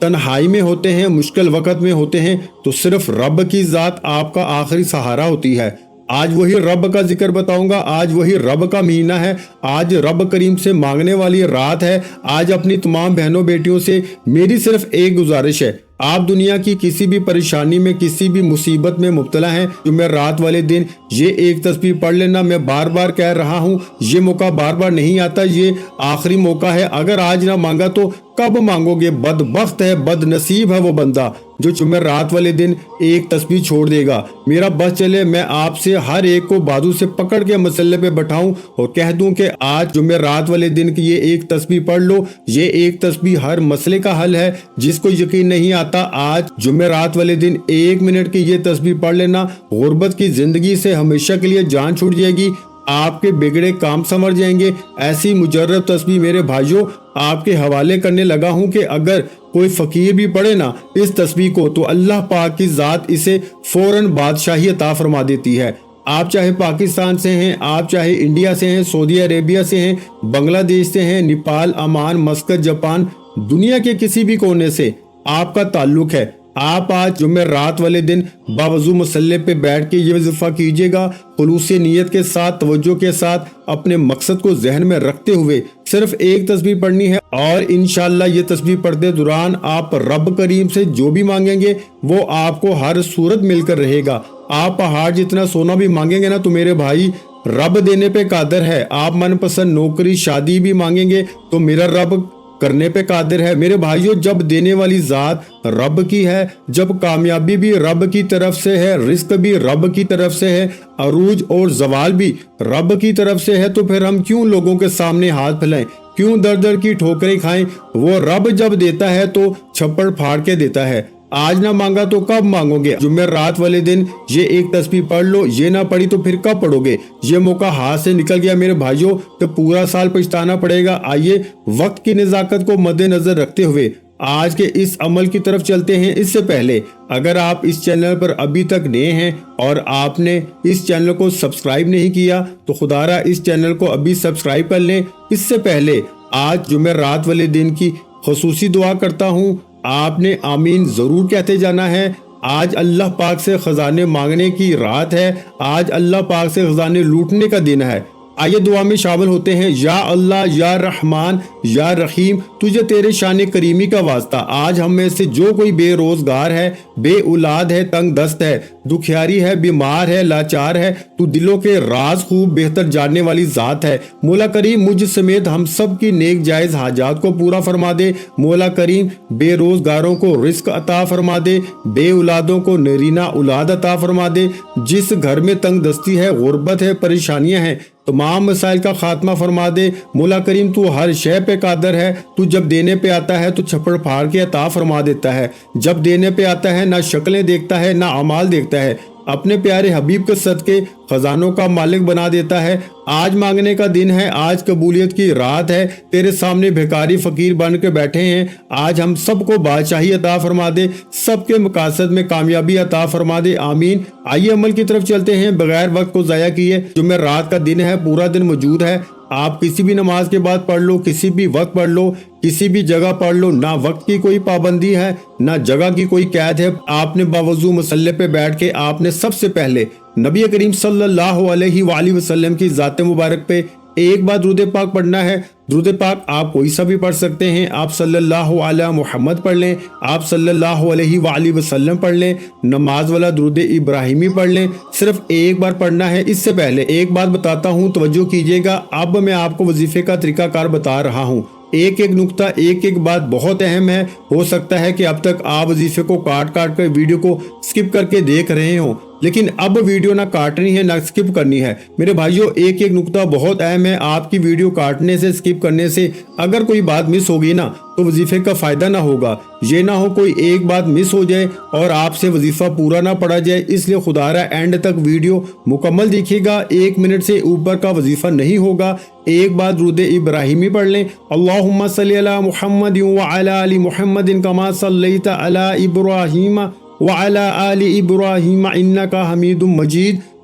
تنہائی میں ہوتے ہیں، مشکل وقت میں ہوتے ہیں تو صرف رب کی ذات آپ کا آخری سہارا ہوتی ہے۔ آج وہی رب کا ذکر بتاؤں گا، آج وہی رب کا مہینہ ہے، آج رب کریم سے مانگنے والی رات ہے۔ آج اپنی تمام بہنوں بیٹیوں سے میری صرف ایک گزارش ہے، آپ دنیا کی کسی بھی پریشانی میں، کسی بھی مصیبت میں مبتلا ہیں، جمعرات والے دن یہ ایک تسبیح پڑھ لینا۔ میں بار بار کہہ رہا ہوں، یہ موقع بار بار نہیں آتا، یہ آخری موقع ہے۔ اگر آج نہ مانگا تو کب مانگو گے؟ بدبخت ہے، بد نصیب ہے وہ بندہ جو جمعرات والے دن ایک تسبیح چھوڑ دے گا۔ میرا بس چلے میں آپ سے ہر ایک کو بازو سے پکڑ کے مسئلے پہ بٹھاؤں اور کہہ دوں کہ آج جمعرات والے دن کی یہ ایک تسبیح پڑھ لو، یہ ایک تسبیح ہر مسئلے کا حل ہے۔ جس کو یقین نہیں آتا، آج جمعرات والے دن 1 منٹ کی یہ تسبیح پڑھ لینا، غربت کی زندگی سے ہمیشہ کے لیے جان چھوٹ جائے گی، آپ کے بگڑے کام سنور جائیں گے۔ ایسی مجرب تسبیح میرے بھائیوں آپ کے حوالے کرنے لگا ہوں کہ اگر کوئی فقیر بھی پڑھے نا اس تسبیح کو تو اللہ پاک کی ذات اسے فوراً بادشاہی عطا فرما دیتی ہے۔ آپ چاہے پاکستان سے ہیں، آپ چاہے انڈیا سے ہیں، سعودی عربیہ سے ہیں، بنگلہ دیش سے ہیں، نیپال، عمان، مسقط، جاپان، دنیا کے کسی بھی کونے سے آپ کا تعلق ہے، آپ آج جمعرات والے دن باوضو مسلح پہ بیٹھ کے یہ وظیفہ کیجیے گا، خلوص نیت کے ساتھ، توجہ کے ساتھ، اپنے مقصد کو ذہن میں رکھتے ہوئے صرف ایک تسبیح پڑھنی ہے، اور انشاءاللہ یہ تسبیح پڑھتے دوران آپ رب کریم سے جو بھی مانگیں گے وہ آپ کو ہر صورت مل کر رہے گا۔ آپ پہاڑ جتنا سونا بھی مانگیں گے نا تو میرے بھائی رب دینے پہ قادر ہے۔ آپ من پسند نوکری، شادی بھی مانگیں گے تو میرا رب کرنے پہ قادر ہے۔ میرے بھائیوں جب دینے والی ذات رب کی ہے، جب کامیابی بھی رب کی طرف سے ہے، رزق بھی رب کی طرف سے ہے، عروج اور زوال بھی رب کی طرف سے ہے، تو پھر ہم کیوں لوگوں کے سامنے ہاتھ پھیلائیں، کیوں در در کی ٹھوکریں کھائیں؟ وہ رب جب دیتا ہے تو چھپڑ پھاڑ کے دیتا ہے۔ آج نہ مانگا تو کب مانگو گے؟ جمعرات والے دن یہ ایک تسبیح پڑھ لو، یہ نہ پڑھی تو پھر کب پڑھو گے؟ یہ موقع ہاتھ سے نکل گیا میرے بھائیوں تو پورا سال پچھتانا پڑے گا۔ آئیے وقت کی نزاکت کو مد نظر رکھتے ہوئے آج کے اس عمل کی طرف چلتے ہیں۔ اس سے پہلے اگر آپ اس چینل پر ابھی تک نئے ہیں اور آپ نے اس چینل کو سبسکرائب نہیں کیا تو خدا را اس چینل کو ابھی سبسکرائب کر لیں۔ اس سے پہلے آج جمعرات والے دن کی خصوصی دعا کرتا ہوں، آپ نے آمین ضرور کہتے جانا ہے۔ آج اللہ پاک سے خزانے مانگنے کی رات ہے، آج اللہ پاک سے خزانے لوٹنے کا دن ہے۔ آئیے دعا میں شامل ہوتے ہیں۔ یا اللہ، یا رحمان، یا رحیم، تجھے تیرے شان کریمی کا واسطہ آج ہم میں سے جو کوئی بے روزگار ہے، بے اولاد ہے، تنگ دست ہے، دکھیاری ہے، بیمار ہے، لاچار ہے، تو دلوں کے راز خوب بہتر جاننے والی ذات ہے۔ مولا کریم مجھ سمیت ہم سب کی نیک جائز حاجات کو پورا فرما دے۔ مولا کریم بے روزگاروں کو رزق عطا فرما دے، بے اولادوں کو نرینہ اولاد عطا فرما دے، جس گھر میں تنگ دستی ہے، غربت ہے، پریشانیاں ہیں، تمام مسائل کا خاتمہ فرما دے۔ مولا کریم تو ہر شے پہ قادر ہے، تو جب دینے پہ آتا ہے تو چھپڑ پھاڑ کے عطا فرما دیتا ہے، جب دینے پہ آتا ہے نہ شکلیں دیکھتا ہے نہ اعمال دیکھتا ہے، اپنے پیارے حبیب کے صدقے خزانوں کا مالک بنا دیتا ہے۔ آج مانگنے کا دن ہے، آج قبولیت کی رات ہے، تیرے سامنے بھیکاری فقیر بن کے بیٹھے ہیں، آج ہم سب کو بادشاہی عطا فرما دے، سب کے مقاصد میں کامیابی عطا فرما دے، آمین۔ آئیے عمل کی طرف چلتے ہیں بغیر وقت کو ضائع کیے۔ جمعرات کا دن ہے، پورا دن موجود ہے، آپ کسی بھی نماز کے بعد پڑھ لو، کسی بھی وقت پڑھ لو، کسی بھی جگہ پڑھ لو، نہ وقت کی کوئی پابندی ہے نہ جگہ کی کوئی قید ہے۔ آپ نے باوضو مسلح پہ بیٹھ کے آپ نے سب سے پہلے نبی کریم صلی اللہ علیہ وآلہ وسلم کی ذات مبارک پہ ایک بار درود پاک پڑھنا ہے۔ درود پاک آپ کوئی سا بھی پڑھ سکتے ہیں، آپ صلی اللہ علیہ محمد پڑھ لیں، آپ صلی اللہ علیہ وآلہ وسلم پڑھ لیں، نماز والا درود ابراہیمی پڑھ لیں، صرف ایک بار پڑھنا ہے۔ اس سے پہلے ایک بات بتاتا ہوں، توجہ کیجیے گا، اب میں آپ کو وظیفے کا طریقہ کار بتا رہا ہوں، ایک ایک نقطہ، ایک ایک بات بہت اہم ہے۔ ہو سکتا ہے کہ اب تک آپ وظیفے کو کاٹ کر ویڈیو کو سکپ کر کے دیکھ رہے ہوں، لیکن اب ویڈیو نہ کاٹنی ہے نہ سکپ کرنی ہے میرے بھائیوں، ایک ایک نقطہ بہت اہم ہے۔ آپ کی ویڈیو کاٹنے سے، سکپ کرنے سے اگر کوئی بات مس ہوگی نا تو وظیفے کا فائدہ نہ ہوگا۔ یہ نہ ہو کوئی ایک بات مس ہو جائے اور آپ سے وظیفہ پورا نہ پڑا جائے، اس لیے خدا را اینڈ تک ویڈیو مکمل دیکھیے گا۔ 1 منٹ سے اوپر کا وظیفہ نہیں ہوگا۔ ایک بار درود ابراہیمی پڑھ لیں، اللہم صلی علی محمد وعلی آل محمد کما صلیت علی ابراہیم وعلی آل ابراہیم انکا حمید مجید۔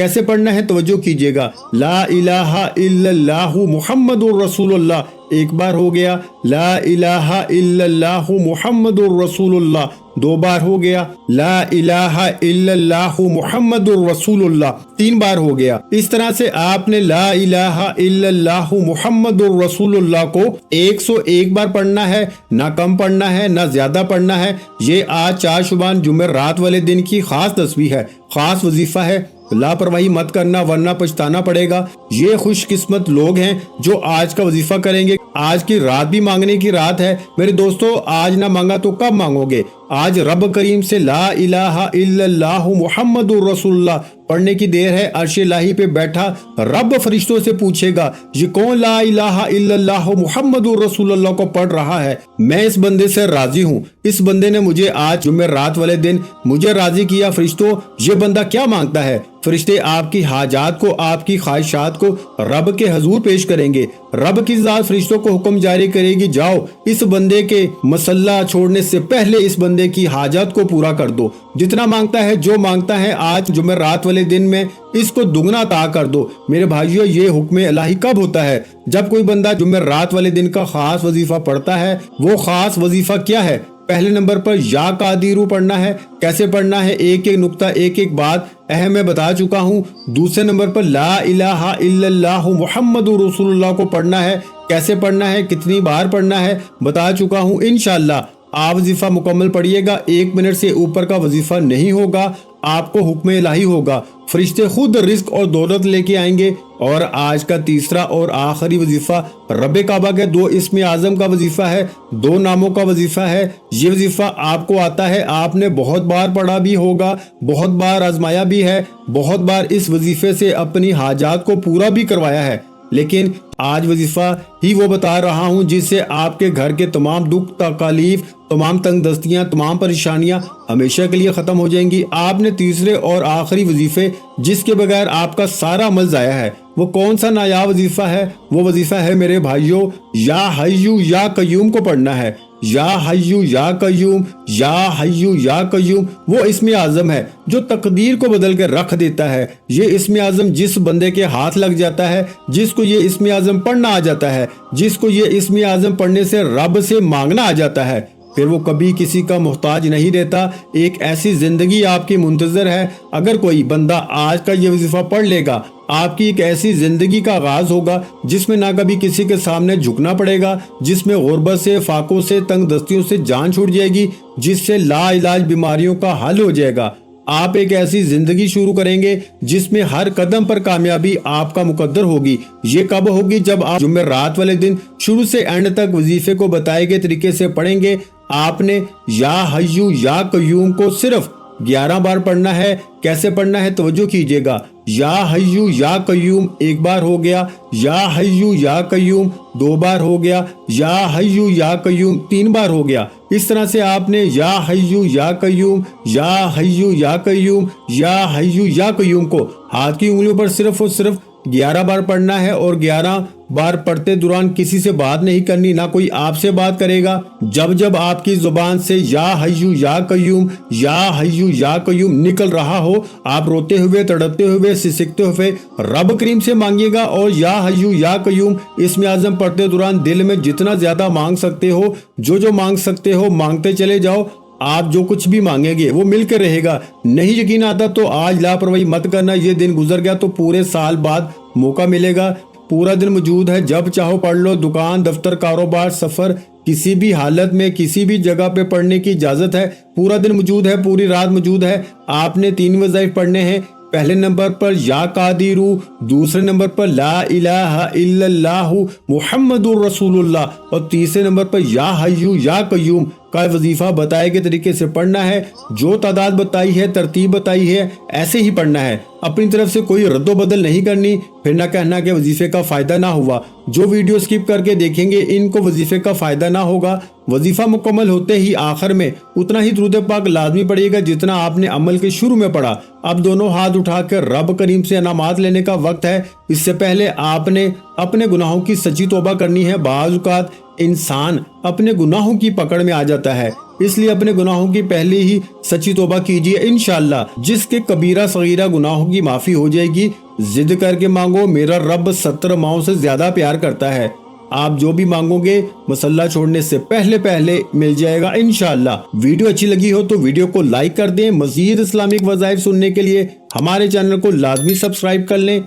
کیسے پڑھنا ہے توجہ کیجیے گا، لا الہ الا اللہ محمد الرسول اللہ، ایک بار ہو گیا، لا الہ الا اللہ محمد الرسول اللہ، دو بار ہو گیا، لا الہ الا اللہ محمد الرسول اللہ، تین بار ہو گیا۔ اس طرح سے آپ نے لا الہ الا اللہ محمد الرسول اللہ کو 101 بار پڑھنا ہے، نہ کم پڑھنا ہے نہ زیادہ پڑھنا ہے۔ یہ آج 4 شعبان جمعرات والے دن کی خاص تسبیح ہے، خاص وظیفہ ہے، لاپرواہی مت کرنا ورنہ پچھتانا پڑے گا۔ یہ خوش قسمت لوگ ہیں جو آج کا وظیفہ کریں گے۔ آج کی رات بھی مانگنے کی رات ہے میرے دوستو، آج نہ مانگا تو کب مانگو گے؟ آج رب کریم سے لا الہ الا اللہ محمد الرسول اللہ پڑھنے کی دیر ہے۔ عرش الہی پہ بیٹھا رب فرشتوں سے پوچھے گا، یہ کون لا الہ الا اللہ محمد الرسول اللہ کو پڑھ رہا ہے؟ میں اس بندے سے راضی ہوں، اس بندے نے مجھے آج جمعرات والے دن مجھے راضی کیا۔ فرشتوں، یہ بندہ کیا مانگتا ہے؟ فرشتے آپ کی حاجات کو، آپ کی خواہشات کو رب کے حضور پیش کریں گے۔ رب کی ذات فرشتوں کو حکم جاری کرے گی، جاؤ اس بندے کے مسلح چھوڑنے سے پہلے اس بندے کی حاجات کو پورا کر دو۔ جتنا مانگتا ہے، جو مانگتا ہے آج جمعرات والے دن میں، اس کو دگنا عطا کر دو۔ میرے بھائیو، یہ حکم الہی کب ہوتا ہے؟ جب کوئی بندہ جمعرات والے دن کا خاص وظیفہ پڑھتا ہے۔ وہ خاص وظیفہ کیا ہے؟ پہلے نمبر پر یا قادیرو پڑھنا ہے۔ کیسے پڑھنا ہے؟ ایک ایک نقطہ، ایک ایک بات اہم میں بتا چکا ہوں۔ دوسرے نمبر پر لا الہ الا اللہ محمد رسول اللہ کو پڑھنا ہے۔ کیسے پڑھنا ہے، کتنی بار پڑھنا ہے، بتا چکا ہوں۔ انشاءاللہ آپ وظیفہ مکمل پڑھیے گا، 1 منٹ سے اوپر کا وظیفہ نہیں ہوگا، آپ کو حکم الہی ہوگا۔ فرشتے خود رزق اور دولت لے کے آئیں گے۔ اور آج کا تیسرا اور آخری وظیفہ رب کعبہ کے 2 اسم اعظم کا وظیفہ ہے، 2 ناموں کا وظیفہ ہے۔ یہ وظیفہ آپ کو آتا ہے، آپ نے بہت بار پڑھا بھی ہوگا، بہت بار آزمایا بھی ہے، بہت بار اس وظیفے سے اپنی حاجات کو پورا بھی کروایا ہے۔ لیکن آج وظیفہ ہی وہ بتا رہا ہوں جس سے آپ کے گھر کے تمام دکھ تکالیف، تمام تنگ دستیاں، تمام پریشانیاں ہمیشہ کے لیے ختم ہو جائیں گی۔ آپ نے تیسرے اور آخری وظیفے جس کے بغیر آپ کا سارا عمل ضائع ہے، وہ کون سا نایاب وظیفہ ہے؟ وہ وظیفہ ہے میرے بھائیوں، یا حیو یا قیوم کو پڑھنا ہے۔ یا حیو یا قیوم، یا حیو یا قیوم وہ اسم اعظم ہے جو تقدیر کو بدل کے رکھ دیتا ہے۔ یہ اسم اعظم جس بندے کے ہاتھ لگ جاتا ہے، جس کو یہ اسم اعظم پڑھنا آ جاتا ہے، جس کو یہ اسم اعظم پڑھنے سے رب سے مانگنا آ جاتا ہے، پھر وہ کبھی کسی کا محتاج نہیں رہتا۔ ایک ایسی زندگی آپ کی منتظر ہے۔ اگر کوئی بندہ آج کا یہ وظیفہ پڑھ لے گا، آپ کی ایک ایسی زندگی کا آغاز ہوگا جس میں نہ کبھی کسی کے سامنے جھکنا پڑے گا، جس میں غربت سے، فاقوں سے، تنگ دستیوں سے جان چھوٹ جائے گی، جس سے لا علاج بیماریوں کا حل ہو جائے گا۔ آپ ایک ایسی زندگی شروع کریں گے جس میں ہر قدم پر کامیابی آپ کا مقدر ہوگی۔ یہ کب ہوگی؟ جب آپ جمعرات والے دن شروع سے اینڈ تک وظیفے کو بتائے گئے طریقے سے پڑھیں گے۔ آپ نے یا حیو یا قیوم کو صرف 11 بار پڑھنا ہے۔ کیسے پڑھنا ہے توجہ کیجیے گا، یا حیو یا قیوم ایک بار ہو گیا، یا حیو یا قیوم 2 بار ہو گیا، یا حیو یا قیوم 3 بار ہو گیا۔ اس طرح سے آپ نے یا حیو یا قیوم، یا حیو یا قیوم، یا حیو یا قیوم کو ہاتھ کی انگلیوں پر صرف اور صرف 11 بار پڑھنا ہے، اور 11 بار پڑھتے دوران کسی سے بات نہیں کرنی، نہ کوئی آپ سے بات کرے گا۔ جب جب آپ کی زبان سے یا حیو یا قیوم، یا حیو یا قیوم نکل رہا ہو، آپ روتے ہوئے، تڑپتے ہوئے، سسکتے ہوئے رب کریم سے مانگیے گا۔ اور یا حیو یا قیوم اسم اعظم پڑھتے دوران دل میں جتنا زیادہ مانگ سکتے ہو، جو مانگ سکتے ہو مانگتے چلے جاؤ۔ آپ جو کچھ بھی مانگیں گے وہ مل کے رہے گا۔ نہیں یقین آتا تو آج لاپرواہی مت کرنا، یہ دن گزر گیا تو پورے سال بعد موقع ملے گا۔ پورا دن موجود ہے، جب چاہو پڑھ لو۔ دکان، دفتر، کاروبار، سفر، کسی بھی حالت میں کسی بھی جگہ پہ پڑھنے کی اجازت ہے۔ پورا دن موجود ہے، پوری رات موجود ہے۔ آپ نے 3 وظائف پڑھنے ہیں۔ پہلے نمبر پر یا قادیرو، دوسرے نمبر پر لا الہ الا اللہ محمد الرسول اللہ، اور تیسرے نمبر پر یا حیو یا قیوم کا وظیفہ بتائے گئے طریقے سے پڑھنا ہے۔ جو تعداد بتائی ہے، ترتیب بتائی ہے، ایسے ہی پڑھنا ہے۔ اپنی طرف سے کوئی رد و بدل نہیں کرنی، پھر نہ کہنا کہ وظیفے کا فائدہ نہ ہوا۔ جو ویڈیو سکپ کر کے دیکھیں گے ان کو وظیفے کا فائدہ نہ ہوگا۔ وظیفہ مکمل ہوتے ہی آخر میں اتنا ہی درود پاک لازمی پڑھیے گا جتنا آپ نے عمل کے شروع میں پڑھا۔ اب دونوں ہاتھ اٹھا کر رب کریم سے انعامات لینے کا وقت ہے۔ اس سے پہلے آپ نے اپنے گناہوں کی سچی توبہ کرنی ہے۔ بعض اوقات انسان اپنے گناہوں کی پکڑ میں آ جاتا ہے، اس لیے اپنے گناہوں کی پہلے ہی سچی توبہ کیجیے، انشاءاللہ جس کے کبیرہ صغیرہ گناہوں کی معافی ہو جائے گی۔ ضد کر کے مانگو، میرا رب 70 ماؤں سے زیادہ پیار کرتا ہے۔ آپ جو بھی مانگو گے مصلی چھوڑنے سے پہلے مل جائے گا انشاءاللہ۔ ویڈیو اچھی لگی ہو تو ویڈیو کو لائک کر دیں۔ مزید اسلامک وظائف سننے کے لیے ہمارے چینل کو لازمی سبسکرائب کر لیں۔